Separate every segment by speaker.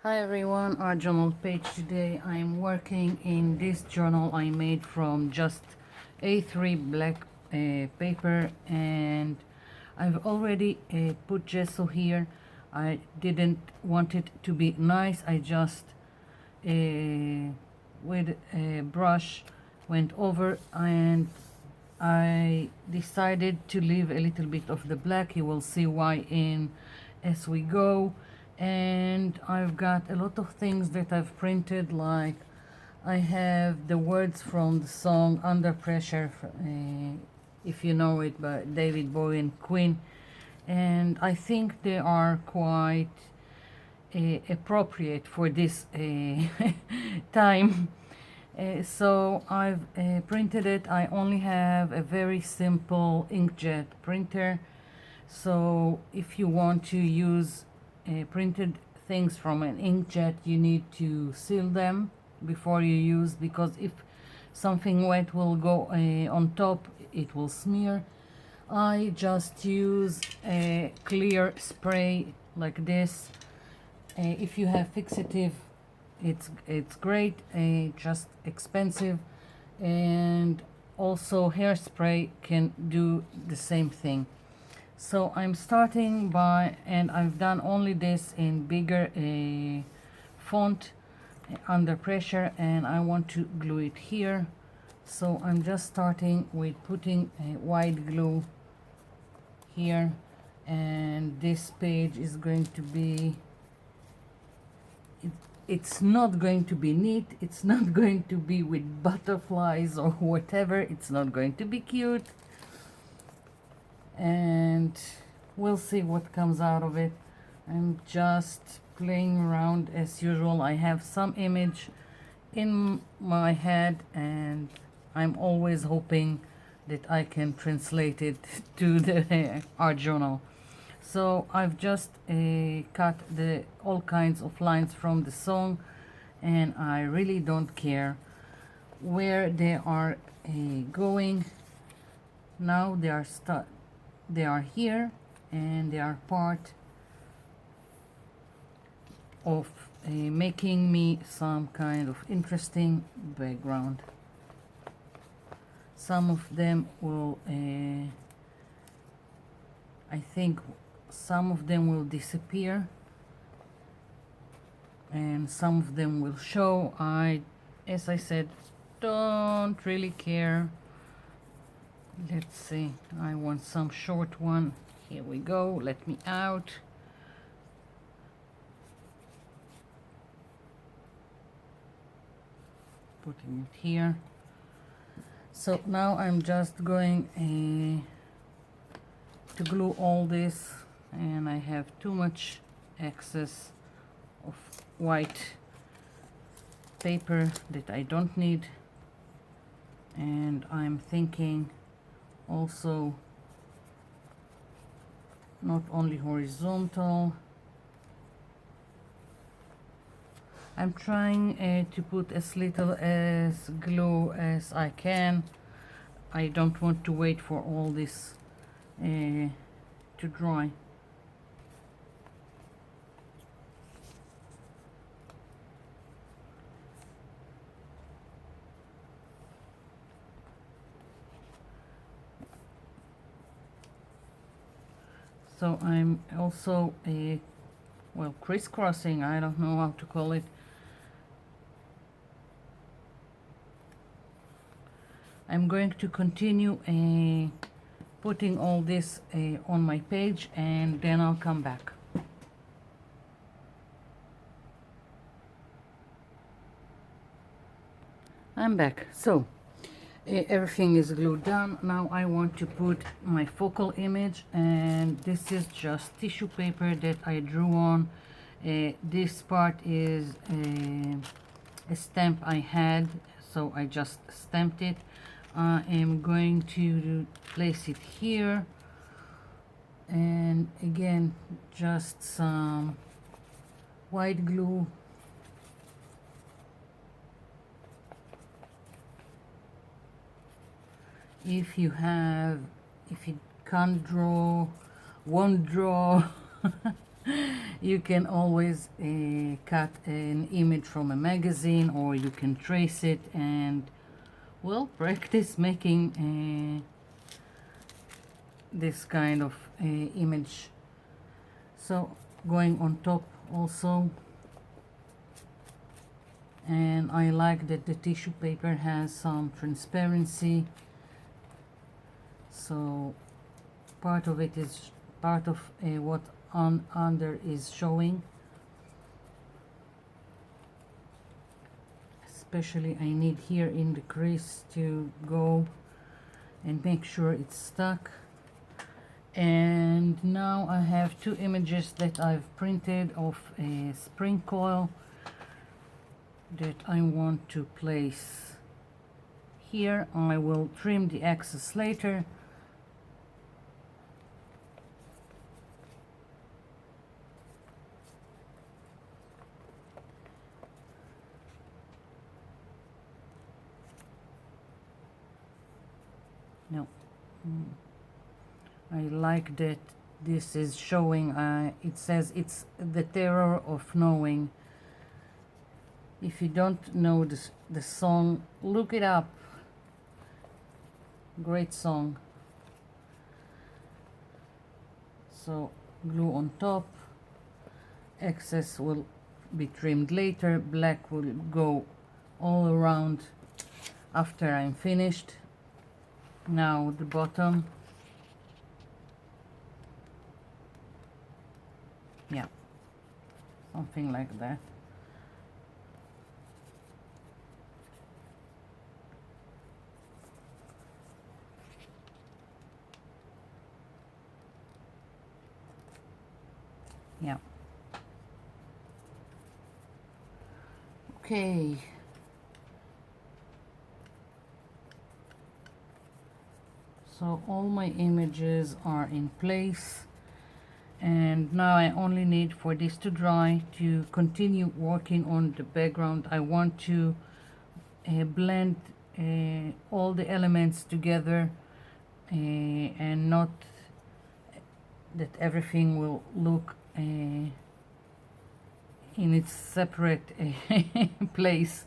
Speaker 1: Hi everyone, our journal page today. I'm working in this journal I made from just A3 black paper, and I've already put gesso here. I didn't want it to be nice. I just with a brush went over, and I decided to leave a little bit of the black. You will see why in as we go. And I've got a lot of things that I've printed, like I have the words from the song Under Pressure, if you know it, by David Bowie and Queen, and I think they are quite appropriate for this time. So I've printed it. I only have a very simple inkjet printer, so if you want to use printed things from an inkjet, you need to seal them before you use, because if something wet will go on top, it will smear. I just use a clear spray like this. If you have fixative, it's great, just expensive, and also hairspray can do the same thing. So I'm starting by, and I've done only this in bigger font, Under Pressure, and I want to glue it here. So I'm just starting with putting white glue here, and this page is going to be, it's not going to be neat, it's not going to be with butterflies or whatever, it's not going to be cute, and we'll see what comes out of it. I'm just playing around as usual. I have some image in my head, and I'm always hoping that I can translate it to the art journal. So I've just cut the all kinds of lines from the song, and I really don't care where they are going. Now they are here, and they are part of making me some kind of interesting background. Some of them will I think some of them will disappear, and some of them will show. As I said, don't really care. Let's see, I want some short one. Here we go, let me out. Putting it here. So now I'm just going to glue all this, and I have too much excess of white paper that I don't need, and I'm thinking also not only horizontal. I'm trying to put as little as glue as I can. I don't want to wait for all this to dry. So I'm also well, crisscrossing, I don't know how to call it. I'm going to continue putting all this on my page, and then I'll come back. I'm back. So everything is glued down. Now I want to put my focal image, and this is just tissue paper that I drew on. This part is a stamp I had, so I just stamped it. I am going to place it here, and again just some white glue. If you can't draw, won't draw You can always cut an image from a magazine, or you can trace it and, well, practice making this kind of image. So going on top also, and I like that the tissue paper has some transparency, so part of it is part of what under is showing. Especially I need here in the crease to go and make sure it's stuck. And now I have two images that I've printed of a spring coil that I want to place here. I will trim the excess later. No, I like that this is showing, it says it's the terror of knowing. If you don't know the song, look it up. Great song. So glue on top, excess will be trimmed later, black will go all around after I'm finished. Now the bottom, yeah, something like that. Yeah. Okay. So all my images are in place, and now I only need for this to dry to continue working on the background. I want to blend all the elements together and not that everything will look in its separate place.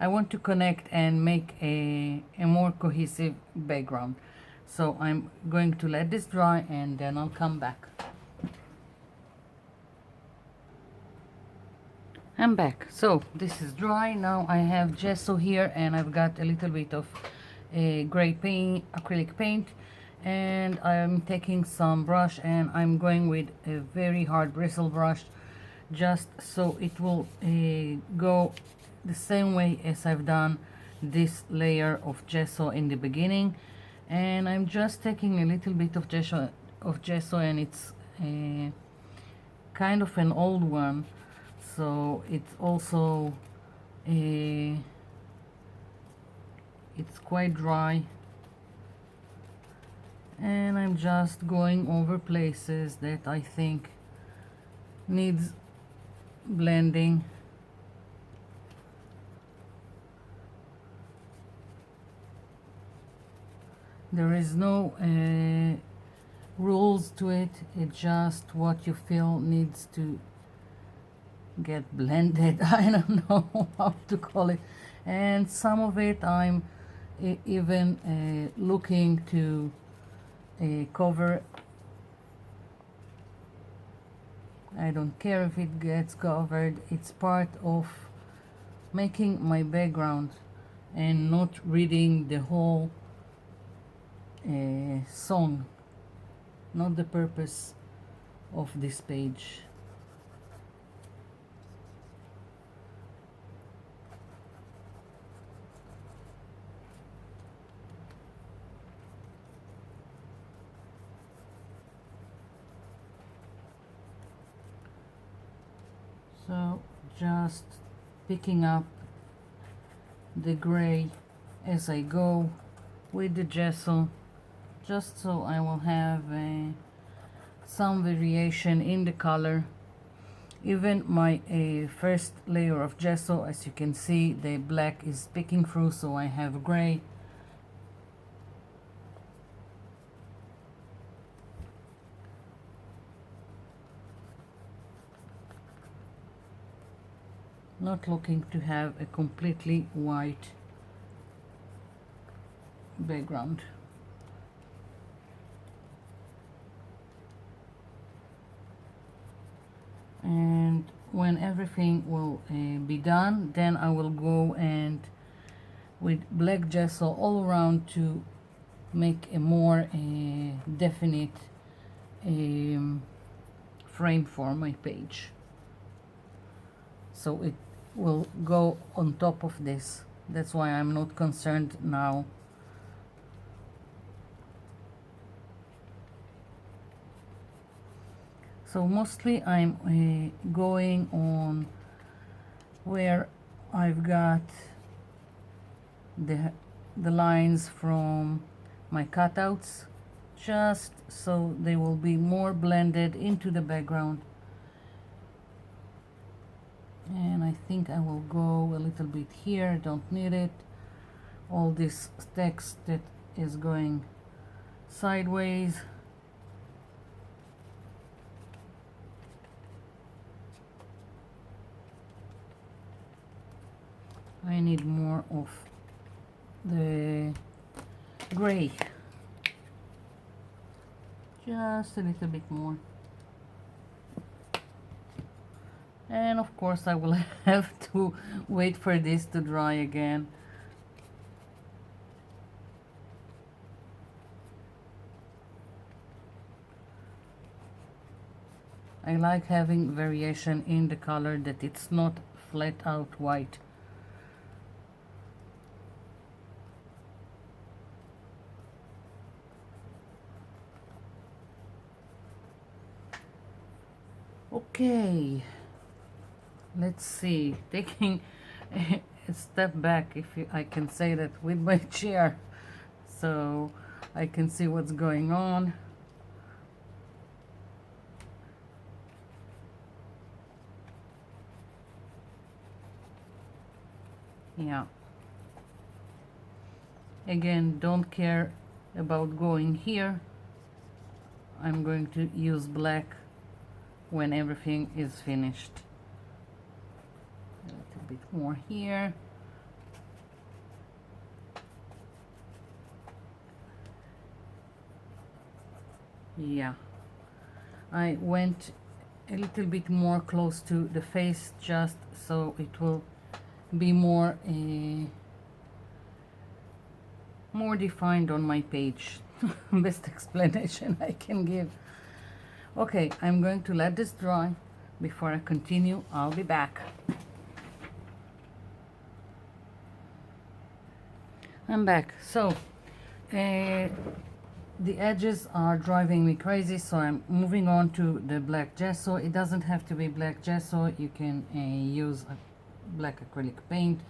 Speaker 1: I want to connect and make a more cohesive background. So I'm going to let this dry and then I'll come back. I'm back. So this is dry. Now I have gesso here and I've got a little bit of gray paint, acrylic paint, and I'm taking some brush and I'm going with a very hard bristle brush, just so it will go the same way as I've done this layer of gesso in the beginning. And I'm just taking a little bit of gesso, and it's kind of an old one, so it's also it's quite dry, and I'm just going over places that I think needs blending. There is no rules to it, it's just what you feel needs to get blended. I don't know how to call it. And some of it I'm even looking to cover. I don't care if it gets covered, it's part of making my background and not reading the whole song, not the purpose of this page. So just picking up the gray as I go with the gesso, just so I will have some variation in the color. Even my first layer of gesso, as you can see, the black is picking through, so I have gray. not looking to have a completely white background. And when everything will be done, then I will go and with black gesso all around to make a more definite frame for my page, so it will go on top of this. That's why I'm not concerned now. So mostly I'm going on where I've got the lines from my cutouts, just so they will be more blended into the background. And I think I will go a little bit here, don't need it. All this text that is going sideways. I need more of the gray, just a little bit more. And of course I will have to wait for this to dry again. I like having variation in the color, that it's not flat out white. Okay, let's see, taking a step back, if I can say that, with my chair, so I can see what's going on. Yeah, again, don't care about going here. I'm going to use black when everything is finished. A little bit more here. Yeah, I went a little bit more close to the face, just so it will be more defined on my page. Best explanation I can give. Okay, I'm going to let this dry. Before I continue, I'll be back. I'm back. So the edges are driving me crazy, so I'm moving on to the black gesso. It doesn't have to be black gesso, you can use a black acrylic paint.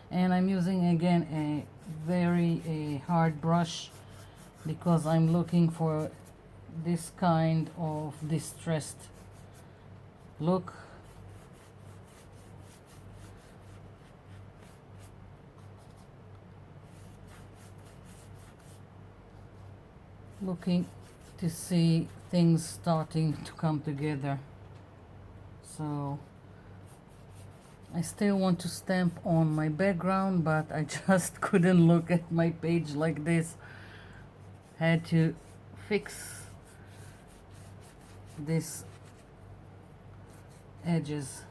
Speaker 1: And I'm using again a very hard brush, because I'm looking for this kind of distressed look. Looking to see things starting to come together. So I still want to stamp on my background, but I just couldn't look at my page like this. Had to fix these edges.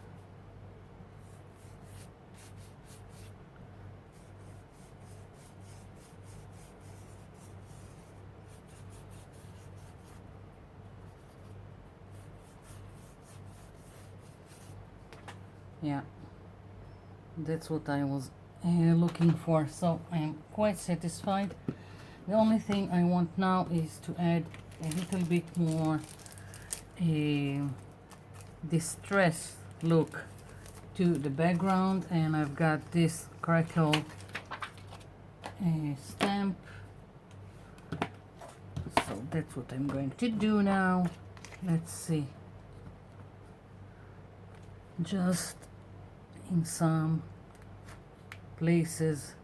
Speaker 1: Yeah, that's what I was looking for, so I'm quite satisfied. The only thing I want now is to add a little bit more distress look to the background, and I've got this crackle stamp, so that's what I'm going to do now. Let's see, just in some places.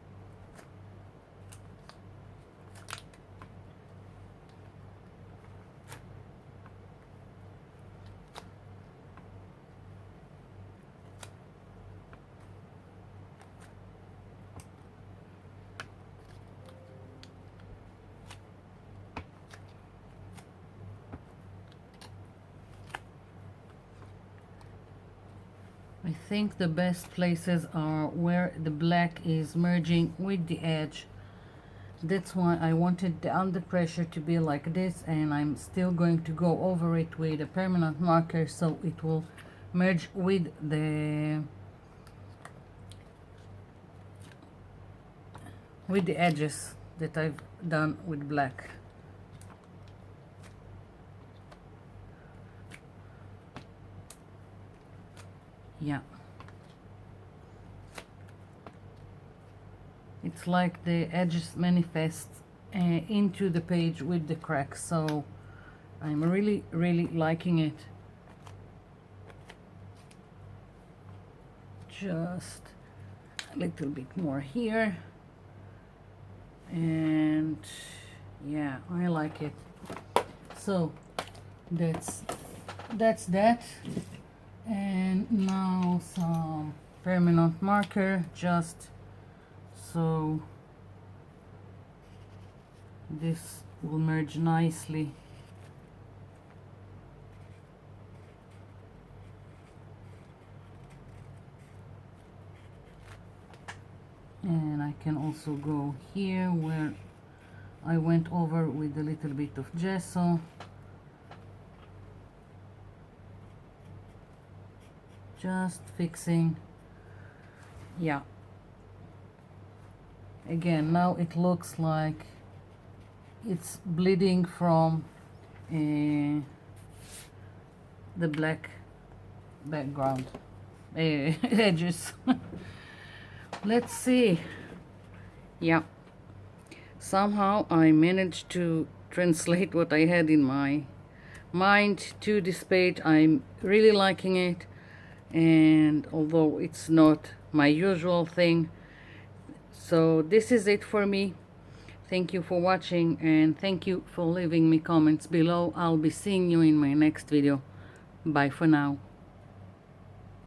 Speaker 1: I think the best places are where the black is merging with the edge. That's why I wanted the under pressure to be like this, and I'm still going to go over it with a permanent marker so it will merge with the edges that I've done with black. Yeah. It's like the edges manifest into the page with the cracks, so I'm really liking it. Just a little bit more here, and yeah, I like it. So that's that. And now some permanent marker, just so this will merge nicely. And I can also go here where I went over with a little bit of gesso. Just fixing. Yeah. Again, now it looks like it's bleeding from the black background edges. Let's see. Yeah, somehow I managed to translate what I had in my mind to this page. I'm really liking it, and although it's not my usual thing, so this is it for me. Thank you for watching, and thank you for leaving me comments below. I'll be seeing you in my next video. Bye for now.